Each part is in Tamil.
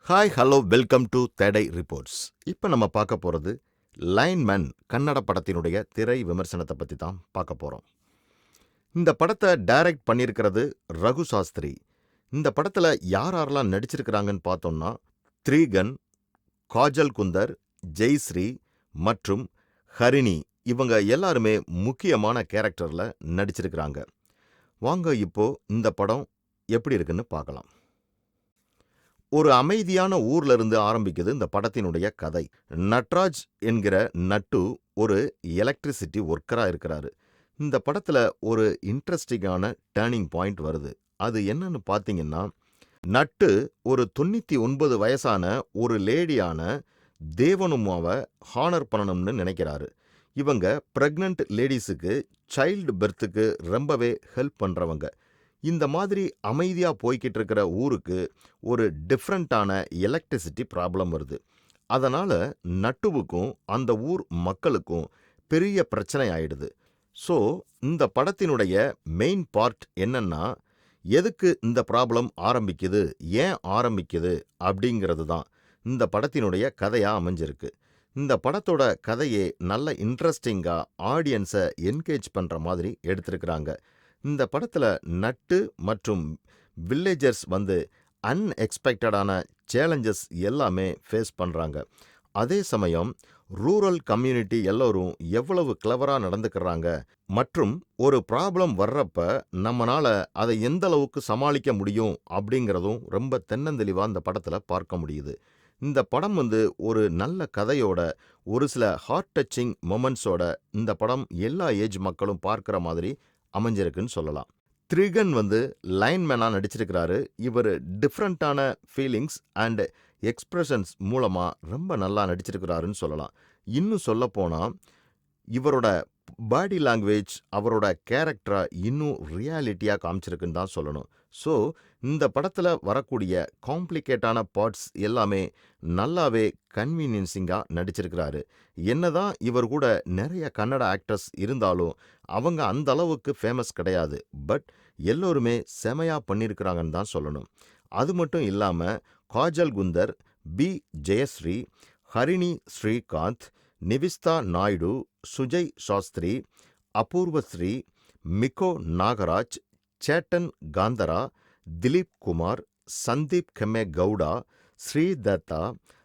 ஹாய் ஹலோ வெல்கம் டு தேடை ரிப்போர்ட்ஸ். இப்போ நம்ம பார்க்க போகிறது லைன்மேன் கன்னட படத்தினுடைய திரை விமர்சனத்தை பற்றி தான் பார்க்க போகிறோம். இந்த படத்தை டைரக்ட் பண்ணியிருக்கிறது ரகு சாஸ்திரி. இந்த படத்தில் யாரெல்லாம் நடிச்சிருக்கிறாங்கன்னு பார்த்தோம்னா த்ரீகன், காஜல் குந்தர், ஜெய்ஸ்ரீ மற்றும் ஹரிணி இவங்க எல்லாருமே முக்கியமான கேரக்டரில் நடிச்சிருக்கிறாங்க. வாங்க இப்போ இந்த படம் எப்படி இருக்குன்னு பார்க்கலாம். ஒரு அமைதியான ஊர்ல இருந்து ஆரம்பிக்குது இந்த படத்தினுடைய கதை. நட்ராஜ் என்கிற நட்டு ஒரு எலக்ட்ரிசிட்டி ஒர்க்கரா இருக்கிறாரு. இந்த படத்துல ஒரு இன்ட்ரெஸ்டிங்கான டேர்னிங் பாயிண்ட் வருது. அது என்னன்னு பார்த்தீங்கன்னா, நட்டு ஒரு 99 வயசான ஒரு லேடியான தேவனுமாவை ஹானர் பண்ணணும்னு நினைக்கிறாரு. இவங்க பிரெக்னன்ட் லேடிஸுக்கு சைல்டு பெர்த்துக்கு ரொம்பவே ஹெல்ப் பண்றவங்க. இந்த மாதிரி அமைதியா போய்க்கிட்டு இருக்கிற ஊருக்கு ஒரு டிஃப்ரெண்ட்டான எலக்ட்ரிசிட்டி ப்ராப்ளம் வருது. அதனால நட்டுவுக்கும் அந்த ஊர் மக்களுக்கும் பெரிய பிரச்சனை ஆயிடுது. ஸோ இந்த படத்தினுடைய மெயின் பார்ட் என்னன்னா, எதுக்கு இந்த ப்ராப்ளம் ஆரம்பிக்குது, ஏன் ஆரம்பிக்குது அப்படிங்கிறது தான் இந்த படத்தினுடைய கதையா அமைஞ்சிருக்கு. இந்த படத்தோட கதையே நல்ல இன்ட்ரெஸ்டிங்கா ஆடியன்ஸை என்கேஜ் பண்ற மாதிரி எடுத்திருக்கிறாங்க. இந்த படத்துல நட்டு மற்றும் வில்லேஜர்ஸ் அன்எக்ஸ்பெக்டடான சேலஞ்சஸ் எல்லாமே ஃபேஸ் பண்றாங்க. அதே சமயம் ரூரல் கம்யூனிட்டி எல்லோரும் எவ்வளவு கிளவரா நடந்துக்கிறாங்க மற்றும் ஒரு ப்ராப்ளம் வர்றப்ப நம்மனால அதை எந்த அளவுக்கு சமாளிக்க முடியும் அப்படிங்கிறதும் ரொம்ப தென்னந்தெளிவா இந்த படத்துல பார்க்க முடியுது. இந்த படம் ஒரு நல்ல கதையோட ஒரு சில ஹார்ட் டச்சிங் மொமெண்ட்ஸோட இந்த படம் எல்லா ஏஜ் மக்களும் பார்க்குற மாதிரி அமைஞ்சிருக்குன்னு சொல்லலாம். த்ரிகன் லைன்மேனா நடிச்சிருக்கிறாரு. இவர் டிஃப்ரெண்ட்டான ஃபீலிங்ஸ் அண்ட் எக்ஸ்பிரஷன்ஸ் மூலமா ரொம்ப நல்லா நடிச்சிருக்கிறாருன்னு சொல்லலாம். இன்னும் சொல்லப்போனா இவரோட பாடி லாங்குவேஜ் அவரோட கேரக்டரை இன்னும் ரியாலிட்டியா காமிச்சிருக்குன்னு தான் சொல்லணும். ஸோ இந்த படத்துல வரக்கூடிய காம்ப்ளிகேட்டான பார்ட்ஸ் எல்லாமே நல்லாவே கன்வீனியன்சிங்கா நடிச்சிருக்கிறாரு. என்னதான் இவர் கூட நிறைய கன்னட ஆக்டர்ஸ் இருந்தாலும் அவங்க அந்த அளவுக்கு ஃபேமஸ் கிடையாது. பட் எல்லோருமே செமையா பண்ணியிருக்கிறாங்கன்னு தான் சொல்லணும். அது மட்டும் இல்லாம காஜல் குந்தர், பி ஜெயஸ்ரீ, ஹரிணி ஸ்ரீகாந்த், நிவிஸ்தா நாயுடு, சுஜய் சாஸ்திரி, அபூர்வஸ்ரீ, மிகோ நாகராஜ், சேட்டன் காந்தரா, திலீப் குமார், சந்தீப் கெம்மே கவுடா, ஸ்ரீதத்தா,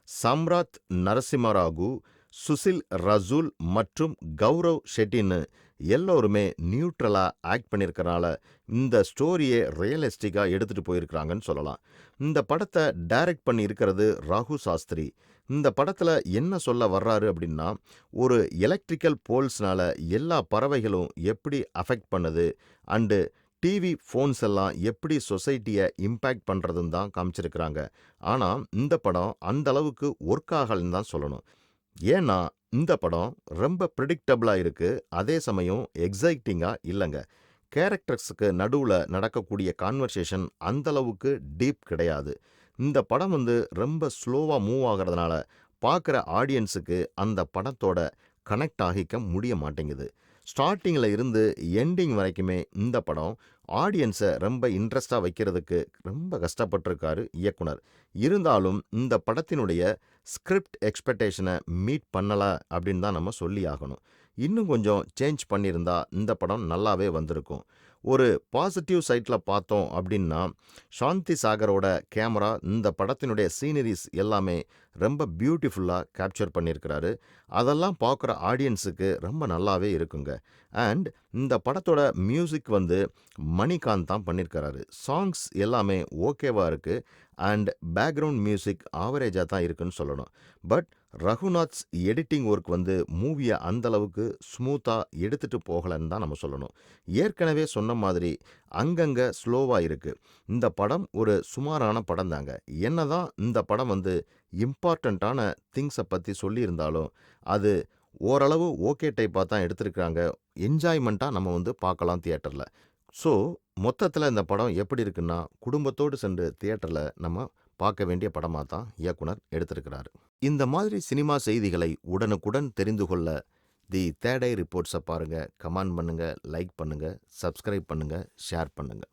சம்ராத் நரசிம்மராகு, சுசில் ரசூல் மற்றும் கௌரவ் ஷெட்டின்னு எல்லோருமே நியூட்ரலா ஆக்ட் பண்ணியிருக்கனால இந்த ஸ்டோரியை ரியலிஸ்டிக்காக எடுத்துட்டு போயிருக்கிறாங்கன்னு சொல்லலாம். இந்த படத்தை டைரக்ட் பண்ணி இருக்கிறது ராகு சாஸ்திரி. இந்த படத்துல என்ன சொல்ல வர்றாரு அப்படின்னா, ஒரு எலக்ட்ரிக்கல் போல்ஸ்னால எல்லா பறவைகளும் எப்படி அஃபெக்ட் பண்ணுது அண்டு டிவி ஃபோன்ஸ் எல்லாம் எப்படி சொசைட்டியை இம்பேக்ட் பண்ணுறதுன்னு தான் காமிச்சிருக்கிறாங்க. ஆனால் இந்த படம் அந்த அளவுக்கு ஒர்க் ஆகலைன்னு தான் சொல்லணும். ஏன்னா இந்த படம் ரொம்ப ப்ரிடிக்டபிளாக இருக்கு. அதே சமயம் எக்ஸைட்டிங்காக இல்லைங்க. கேரக்டர்ஸுக்கு நடுவில் நடக்கக்கூடிய கான்வர்சேஷன் அந்த அளவுக்கு டீப் கிடையாது. இந்த படம் ரொம்ப ஸ்லோவாக மூவ் ஆகிறதுனால பார்க்குற ஆடியன்ஸுக்கு அந்த படத்தோட கனெக்ட் ஆகிக்க முடிய மாட்டேங்குது. ஸ்டார்டிங்கில் இருந்து எண்டிங் வரைக்குமே இந்த படம் ஆடியன்ஸை ரொம்ப இன்ட்ரெஸ்டாக வைக்கிறதுக்கு ரொம்ப கஷ்டப்பட்டிருக்காரு இயக்குனர். இருந்தாலும் இந்த படத்தினுடைய ஸ்கிரிப்ட் எக்ஸ்பெக்டேஷனை மீட் பண்ணலை அப்படின்னு தான் நம்ம சொல்லி ஆகணும். இன்னும் கொஞ்சம் சேஞ்ச் பண்ணியிருந்தா இந்த படம் நல்லாவே வந்திருக்கும். ஒரு பாசிட்டிவ் சைட்டில் பார்த்தோம் அப்படின்னா, சாந்தி சாகரோட கேமரா இந்த படத்தினுடைய சீனரிஸ் எல்லாமே ரொம்ப பியூட்டிஃபுல்லாக கேப்சர் பண்ணியிருக்கிறாரு. அதெல்லாம் பார்க்குற ஆடியன்ஸுக்கு ரொம்ப நல்லாவே இருக்குங்க. அண்ட் இந்த படத்தோட மியூசிக் மணிகாந்த் தான் பண்ணியிருக்கிறாரு. சாங்ஸ் எல்லாமே ஓகேவா இருக்குது. அண்ட் பேக்ரவுண்ட் மியூசிக் ஆவரேஜாக தான் இருக்குன்னு சொல்லணும். பட் ரகுநாத்ஸ் எடிட்டிங் ஒர்க் மூவியை அந்தளவுக்கு ஸ்மூத்தாக எடுத்துகிட்டு போகலைன்னு தான் நம்ம சொல்லணும். ஏற்கனவே சொன்ன மாதிரி அங்கங்கே ஸ்லோவாக இருக்குது. இந்த படம் ஒரு சுமாரான படம் தாங்க. என்ன தான் இந்த படம் இம்பார்ட்டண்ட்டான திங்ஸை பற்றி சொல்லியிருந்தாலும் அது ஓரளவு ஓகே டைப்பாக தான் எடுத்திருக்கிறாங்க. என்ஜாய்மெண்ட்டாக நம்ம பார்க்கலாம் தியேட்டரில். ஸோ மொத்தத்தில் இந்த படம் எப்படி இருக்குன்னா, குடும்பத்தோடு சென்று தியேட்டரில் நம்ம பார்க்க வேண்டிய படமாக தான் இயக்குனர் எடுத்திருக்கிறாரு. இந்த மாதிரி சினிமா செய்திகளை உடனுக்குடன் தெரிந்து கொள்ள தி தேடை ரிப்போர்ட்ஸை பாருங்கள், கமெண்ட் பண்ணுங்கள், லைக் பண்ணுங்கள், சப்ஸ்கிரைப் பண்ணுங்கள், ஷேர் பண்ணுங்கள்.